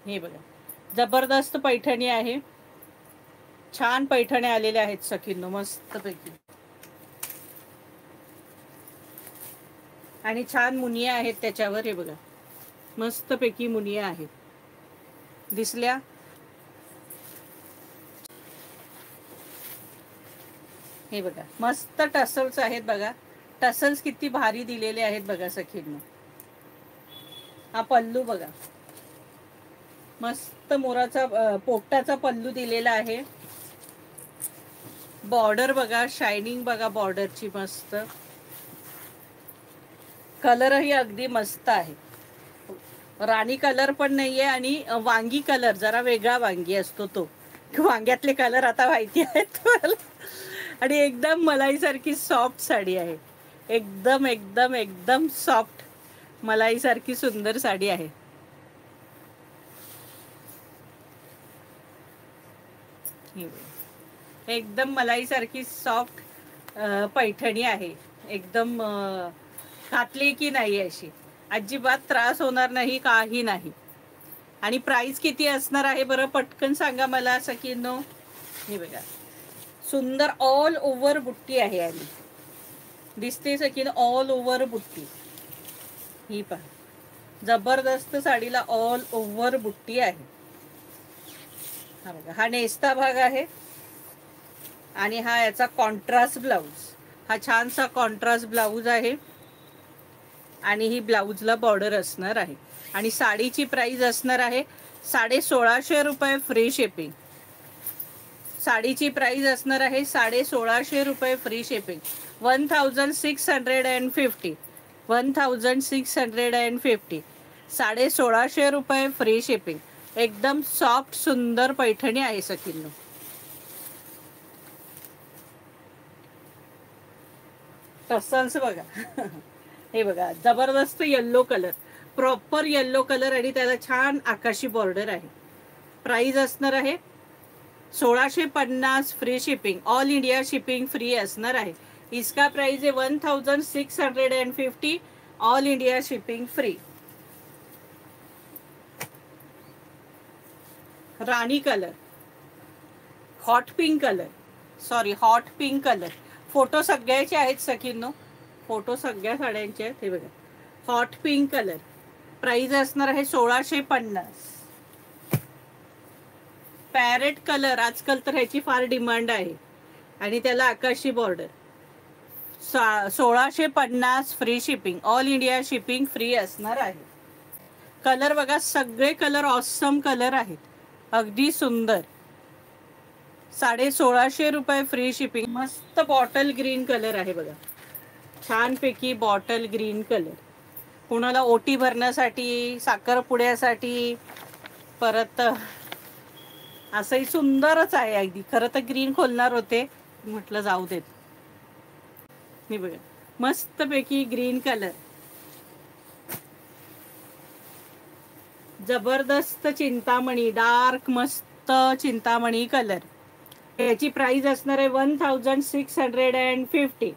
हे बघा, जबरदस्त पैठणी आहे. छान पैठणी आलेल्या आहेत सखींनो, मस्तपैकी. आणि छान मुनिया आहेत त्याच्यावर. हे बघा, मस्तपैकी मुनिया आहेत. दिसल्या? हे बघा, मस्त टसल्स आहेत बघा. टसल्स किती भारी दिलेले आहेत बघा सखींनो. हा पल्लू बघा, मस्त मोराचा पोपटाचा पल्लू दिलेला आहे. बॉर्डर बघा, शायनिंग बघा बॉर्डरची मस्त. कलरही अगदी मस्त आहे. राणी कलर पण नाहीये आणि वांगी कलर, जरा वेगळा वांगी असतो तो. वांग्यातले कलर आता माहिती आहेत मला. आणि एकदम मलाई सारखी सॉफ्ट साडी आहे. एकदम एकदम एकदम सॉफ्ट मलाई सारखी सुंदर साडी आहे. एकदम मलाई सारखी सॉफ्ट पैठणी आहे. एकदम घातली की नाही अशी अजिबात त्रास होणार नाही, काही नाही. आणि प्राइस किती असणार आहे बरं, पटकन सांगा मला सखींनो. हे बघा, सुंदर ऑल ओव्हर बुट्टी आहे. आणि दिसते सखीन, ऑल ओव्हर बुट्टी. ही पहा, जबरदस्त साडीला ऑल ओव्हर बुट्टी आहे. हा बघा, हा नेस्ता भाग आहे. आणि हा याचा कॉन्ट्रास्ट ब्लाऊज. हा छानसा कॉन्ट्रास्ट ब्लाऊज आहे. आणि ही ब्लाऊजला बॉर्डर असणार आहे. आणि साडीची प्राइस असणार आहे 1650 रुपये फ्री शिपिंग. साडीची प्राइस असणार आहे 1650 रुपये फ्री शिपिंग. 1650. 1650. 1650 रुपये फ्री शिपिंग. एकदम सॉफ्ट सुंदर पैठणी आहे सखींनो. टसल्स बघा. हे बघा, जबरदस्त yellow colour, proper yellow colour. आणि त्याला छान आकाशी बॉर्डर आहे. प्राइस असणार आहे 1650 free shipping. All India shipping free असणार आहे. इसका प्राइस आहे 1650. All India shipping free. Rani colour, hot pink colour, sorry hot pink colour. Photo सगळ्याचे आहेत सखींनो, फोटो सगळ्या साड्यांचे आहेत. हे बघा, हॉट पिंक कलर. प्राइस असणार आहे 1650. पॅरेट कलर, आजकाल तर ह्याची फार डिमांड आहे. आणि त्याला आकाशी border. 1650 free shipping. All India shipping free असणार आहे. कलर बघा, सगळे कलर ऑसम कलर आहेत, अगदी सुंदर. 1650 रुपये फ्री शिपिंग. मस्त बॉटल ग्रीन कलर आहे बघा, छानपैकी बॉटल ग्रीन कलर. कुणाला ओटी भरण्यासाठी, साखरपुड्यासाठी, परत असंही सुंदरच आहे अगदी. खरं तर ग्रीन खोलणार होते, म्हटलं जाऊ देत. मी बघा, मस्तपैकी ग्रीन कलर, जबरदस्त चिंतामणी, डार्क मस्त चिंतामणी कलर. याची प्राइस असणार आहे 1650.